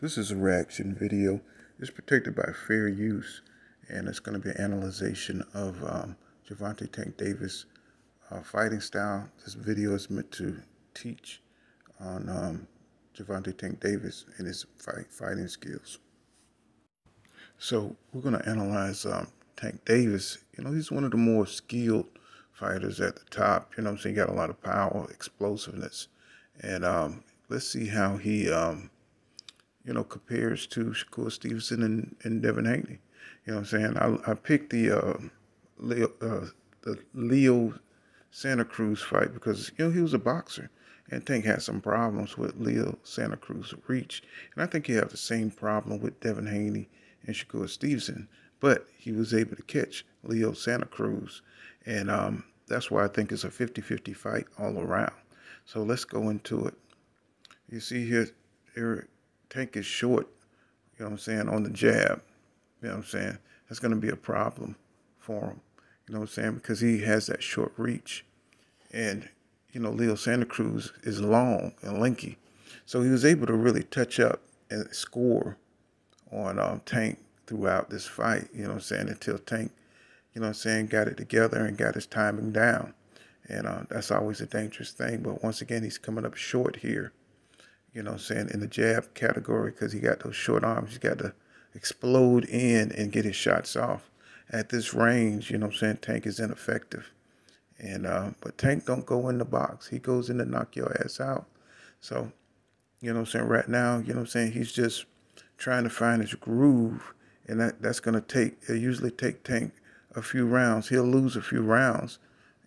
This is a reaction video. It's protected by fair use, and it's going to be an analyzation of Gervonta Tank Davis fighting style. This video is meant to teach on Gervonta Tank Davis and his fighting skills. So we're going to analyze Tank Davis. He's one of the more skilled fighters at the top. He got a lot of power, explosiveness, and let's see how he compares to Shakur Stevenson and Devin Haney. I picked the Leo Santa Cruz fight because, he was a boxer. And Tank had some problems with Leo Santa Cruz reach. And I think he had the same problem with Devin Haney and Shakur Stevenson. But he was able to catch Leo Santa Cruz. And that's why I think it's a 50-50 fight all around. So let's go into it. You see here, Tank is short, on the jab. That's going to be a problem for him, because he has that short reach. And, Leo Santa Cruz is long and lanky. So he was able to really touch up and score on Tank throughout this fight, until Tank, got it together and got his timing down. And that's always a dangerous thing. But once again, he's coming up short here. In the jab category, because he got those short arms. He's got to explode in and get his shots off. At this range, Tank is ineffective. And but Tank don't go in the box. He goes in to knock your ass out. So, right now, he's just trying to find his groove. And that's going to it'll usually take Tank a few rounds. He'll lose a few rounds,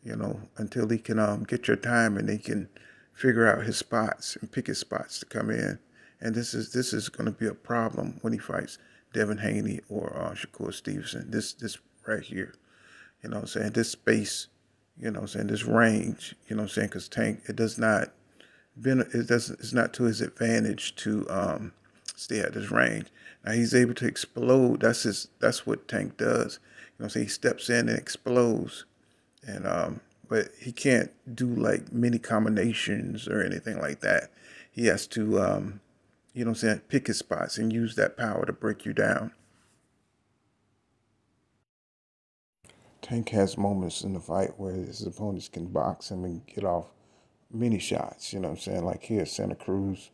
until he can get your time and he can figure out his spots and pick his spots to come in. And this is going to be a problem when he fights Devin Haney or Shakur Stevenson. This right here, this space, this range, because Tank, it's not to his advantage to stay at this range. Now he's able to explode. That's what Tank does. He steps in and explodes, and but he can't do like many combinations or anything like that. He has to, pick his spots and use that power to break you down. Tank has moments in the fight where his opponents can box him and get off many shots, like here, Santa Cruz,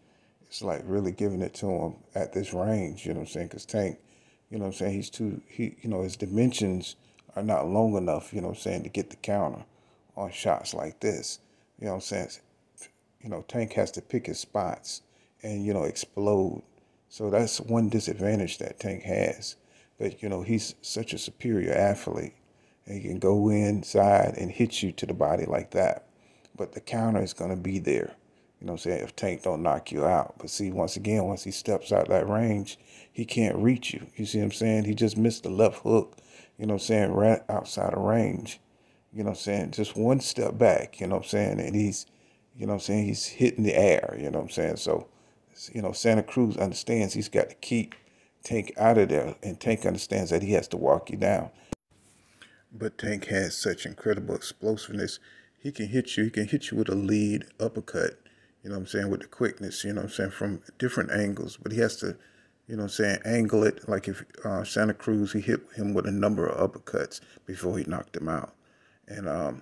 it's like really giving it to him at this range, because Tank, his dimensions are not long enough, to get the counter on shots like this. Tank has to pick his spots and, explode. So that's one disadvantage that Tank has. But, he's such a superior athlete. And he can go inside and hit you to the body like that. But the counter is going to be there, if Tank don't knock you out. But see, once again, once he steps out that range, he can't reach you. You see what I'm saying? He just missed the left hook, right outside of range. Just one step back, and he's, he's hitting the air, So, Santa Cruz understands he's got to keep Tank out of there, and Tank understands that he has to walk you down. But Tank has such incredible explosiveness. He can hit you with a lead uppercut, with the quickness, from different angles. But he has to, angle it. Like if Santa Cruz, he hit him with a number of uppercuts before he knocked him out. And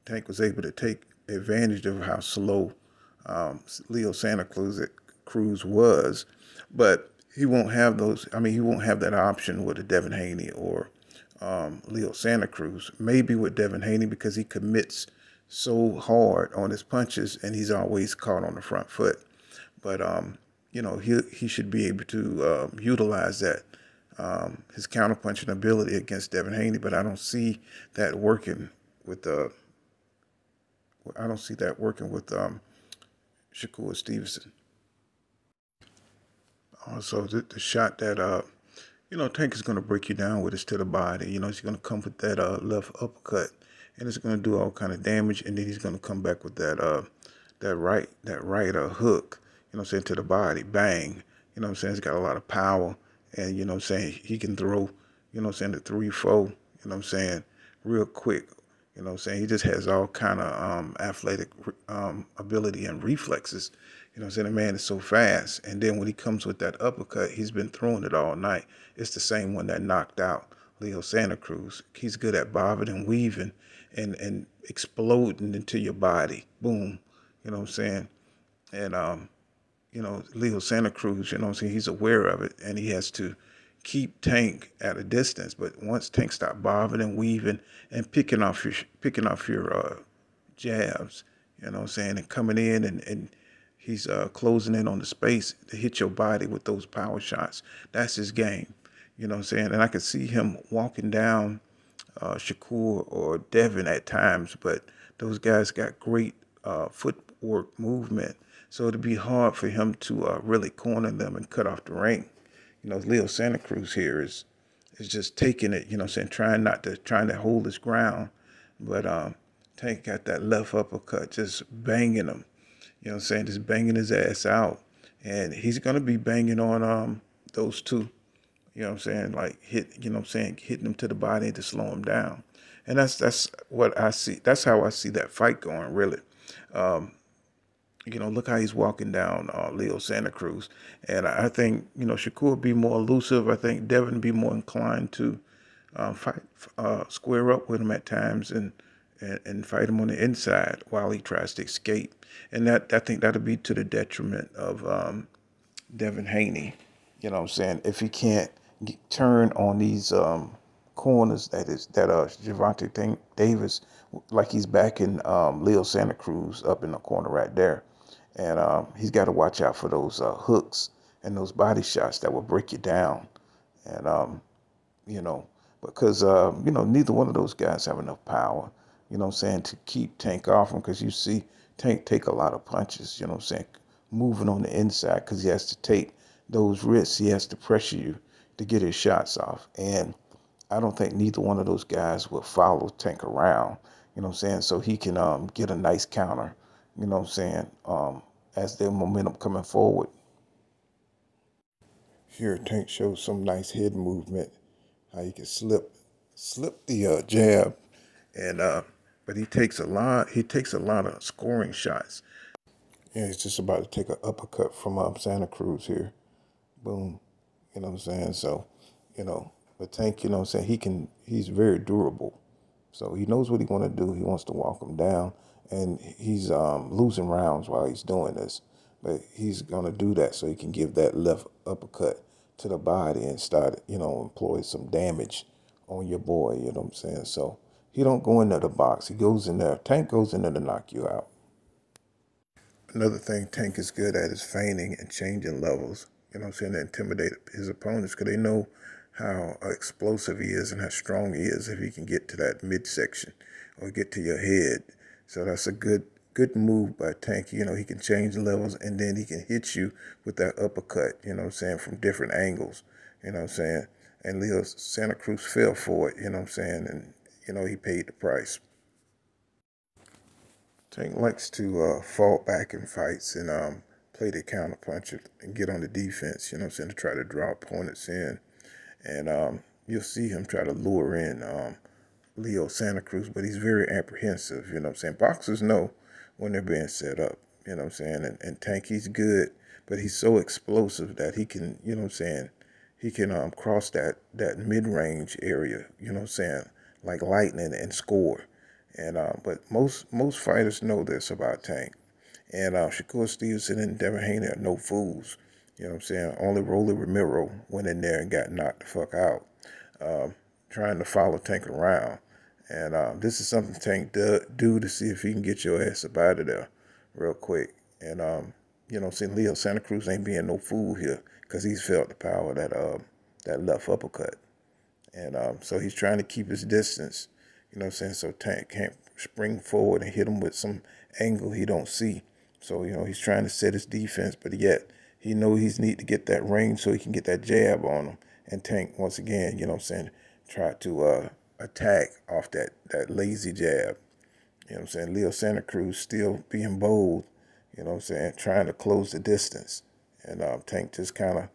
Tank was able to take advantage of how slow Leo Santa Cruz was. But he won't have those. He won't have that option with a Devin Haney or Leo Santa Cruz. Maybe with Devin Haney, because he commits so hard on his punches and he's always caught on the front foot. But he should be able to utilize that, his counterpunching ability against Devin Haney. But I don't see that working with Shakur Stevenson. Also, the shot that Tank is going to break you down with his to the body. He's going to come with that left uppercut, and it's going to do all kind of damage. And then he's going to come back with that right hook, to the body, bang. He's got a lot of power, and he can throw, the 3-4, real quick. He just has all kind of athletic ability and reflexes, You know what I'm saying? The man is so fast. And then when he comes with that uppercut, he's been throwing it all night. It's the same one that knocked out Leo Santa Cruz. He's good at bobbing and weaving and exploding into your body. Boom. You know what I'm saying? And Leo Santa Cruz, you know what I'm saying, he's aware of it and he has to keep Tank at a distance. But once Tank stops bobbing and weaving and picking off your jabs, you know what I'm saying, and coming in and he's closing in on the space to hit your body with those power shots. That's his game. You know what I'm saying? And I could see him walking down Shakur or Devin at times, but those guys got great footwork movement. So it'd be hard for him to really corner them and cut off the ring. You know, Leo Santa Cruz here is just taking it, you know what I'm saying, trying to hold his ground. But Tank got that left uppercut, just banging him. You know what I'm saying, just banging his ass out. And he's gonna be banging on those two. You know what I'm saying? Like hitting him to the body to slow him down. And that's what I see. That's how I see that fight going, really. Look how he's walking down Leo Santa Cruz. And I think, Shakur be more elusive. I think Devin be more inclined to fight, square up with him at times and fight him on the inside while he tries to escape. And I think that'll be to the detriment of Devin Haney. You know what I'm saying? If he can't turn on these corners that Gervonta Davis, like he's backing Leo Santa Cruz up in the corner right there. And he's got to watch out for those hooks and those body shots that will break you down. And, because, neither one of those guys have enough power, you know what I'm saying, to keep Tank off him, because you see Tank take a lot of punches, you know what I'm saying, moving on the inside, because he has to take those risks. He has to pressure you to get his shots off. And I don't think neither one of those guys will follow Tank around, you know what I'm saying, so he can get a nice counter, you know what I'm saying, as their momentum coming forward. Here, Tank shows some nice head movement, how he can slip the jab, and but he takes a lot of scoring shots. Yeah, he's just about to take an uppercut from Santa Cruz here. Boom. You know what I'm saying? So, but Tank, you know what I'm saying, he's very durable. So he knows what he want to do. He wants to walk him down. And he's losing rounds while he's doing this. But he's going to do that so he can give that left uppercut to the body and start, employ some damage on your boy, you know what I'm saying? So he don't go into the box. He goes in there. Tank goes in there to knock you out. Another thing Tank is good at is feigning and changing levels, you know what I'm saying, to intimidate his opponents, because they know how explosive he is and how strong he is if he can get to that midsection or get to your head. So that's a good move by Tank. He can change levels, and then he can hit you with that uppercut, you know what I'm saying, from different angles, you know what I'm saying. And Leo Santa Cruz fell for it, you know what I'm saying, and, he paid the price. Tank likes to fall back in fights and play the counterpuncher and get on the defense, you know what I'm saying, to try to draw opponents in. And you'll see him try to lure in Leo Santa Cruz, but he's very apprehensive, you know what I'm saying. Boxers know when they're being set up, you know what I'm saying. And Tank, he's good, but he's so explosive that he can, you know what I'm saying, he can cross that mid-range area, you know what I'm saying, like lightning, and score. And but most fighters know this about Tank. And Shakur Stevenson and Devin Haney are no fools. You know what I'm saying? Only Rolly Romero went in there and got knocked the fuck out, trying to follow Tank around. And this is something Tank do to see if he can get your ass up out of there real quick. And, you know what I'm saying, Leo Santa Cruz ain't being no fool here, because he's felt the power of that left uppercut. And so he's trying to keep his distance, you know what I'm saying, so Tank can't spring forward and hit him with some angle he don't see. So, he's trying to set his defense, but yet he knows he's need to get that range so he can get that jab on him. And Tank, once again, you know what I'm saying, try to attack off that lazy jab. You know what I'm saying? Leo Santa Cruz still being bold, you know what I'm saying, trying to close the distance. And Tank just kind of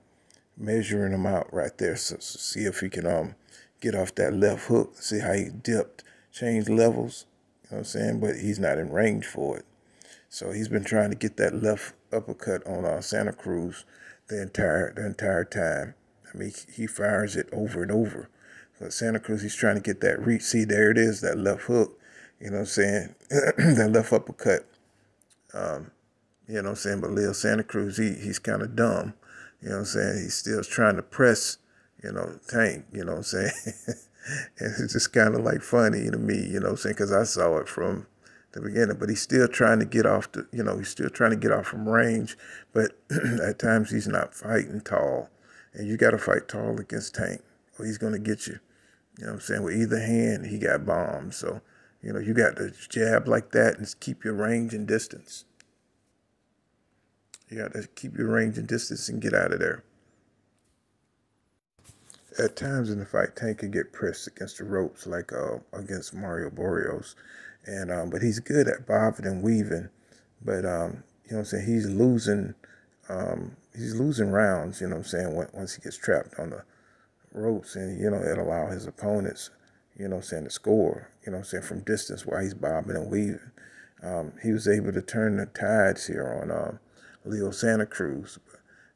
measuring him out right there, so see if he can get off that left hook, see how he dipped, changed levels, you know what I'm saying, but he's not in range for it. So he's been trying to get that left uppercut on Santa Cruz the entire time. I mean, he fires it over and over. But Santa Cruz, he's trying to get that reach. See, there it is, that left hook. You know what I'm saying? That left uppercut. You know what I'm saying? But Leo Santa Cruz, he's kind of dumb. You know what I'm saying? He's still trying to press, Tank, you know what I'm saying? And it's just kind of like funny to me, you know what I'm saying? Because I saw it from the beginning. But he's still trying to get off he's still trying to get off from range. But at times he's not fighting tall. And you got to fight tall against Tank, or he's going to get you. You know what I'm saying? With either hand, he got bombs. So, you got to jab like that and keep your range and distance. You got to keep your range and distance and get out of there. At times in the fight, Tank can get pressed against the ropes, like against Mario Barrios, and but he's good at bobbing and weaving. But you know what I'm saying, he's losing rounds. You know what I'm saying, once he gets trapped on the ropes, and it allow his opponents, you know what I'm saying, to score. You know what I'm saying, from distance while he's bobbing and weaving. He was able to turn the tides here on Leo Santa Cruz,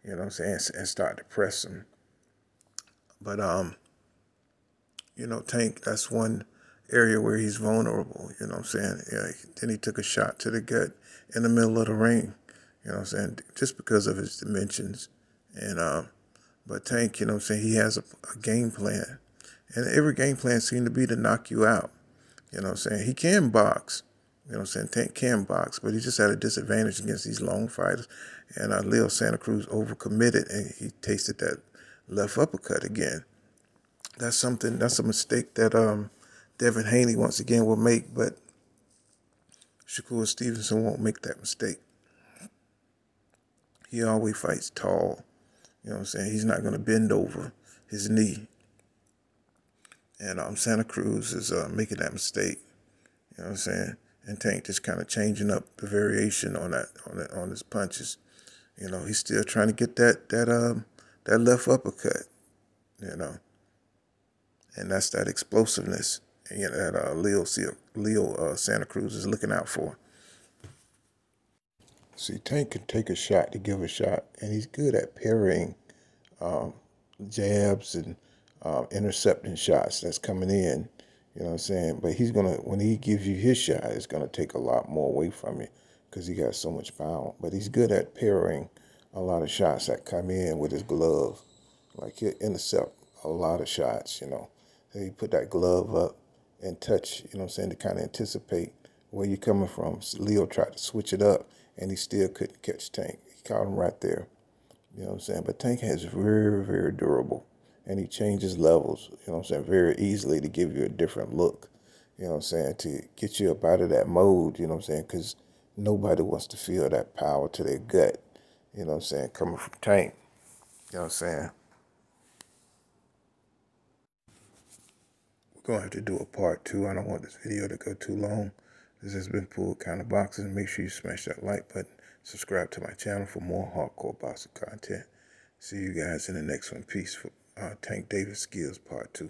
you know what I'm saying, and start to press him. But Tank, that's one area where he's vulnerable, you know what I'm saying? Yeah, then he took a shot to the gut in the middle of the ring, you know what I'm saying, just because of his dimensions. And but Tank, you know what I'm saying, he has a game plan. And every game plan seemed to be to knock you out. You know what I'm saying? He can box. You know what I'm saying? Tank can box, but he just had a disadvantage against these long fighters. And Leo Santa Cruz overcommitted, and he tasted that left uppercut again. That's a mistake that Devin Haney once again will make, but Shakur Stevenson won't make that mistake. He always fights tall. You know what I'm saying? He's not going to bend over his knee. And Santa Cruz is making that mistake. You know what I'm saying? And Tank just kind of changing up the variation on his punches. He's still trying to get that left uppercut. And that's that explosiveness, that Leo Santa Cruz is looking out for. See, Tank can take a shot to give a shot, and he's good at parrying jabs and intercepting shots that's coming in. You know what I'm saying? But when he gives you his shot, it's gonna take a lot more away from you because he got so much power. But he's good at parrying a lot of shots that come in with his glove. Like he'll intercept a lot of shots, He put that glove up and touch, you know what I'm saying, to kind of anticipate where you're coming from. Leo tried to switch it up, and he still couldn't catch Tank. He caught him right there, you know what I'm saying? But Tank is very, very durable, and he changes levels, you know what I'm saying, very easily to give you a different look, you know what I'm saying, to get you up out of that mode, you know what I'm saying, because nobody wants to feel that power to their gut, you know what I'm saying, coming from Tank, you know what I'm saying? We're going to have to do a part 2. I don't want this video to go too long. This has been Pool Counter Boxing. Make sure you smash that like button. Subscribe to my channel for more hardcore boxing content. See you guys in the next one. Peace for Tank Davis Skills Part 2.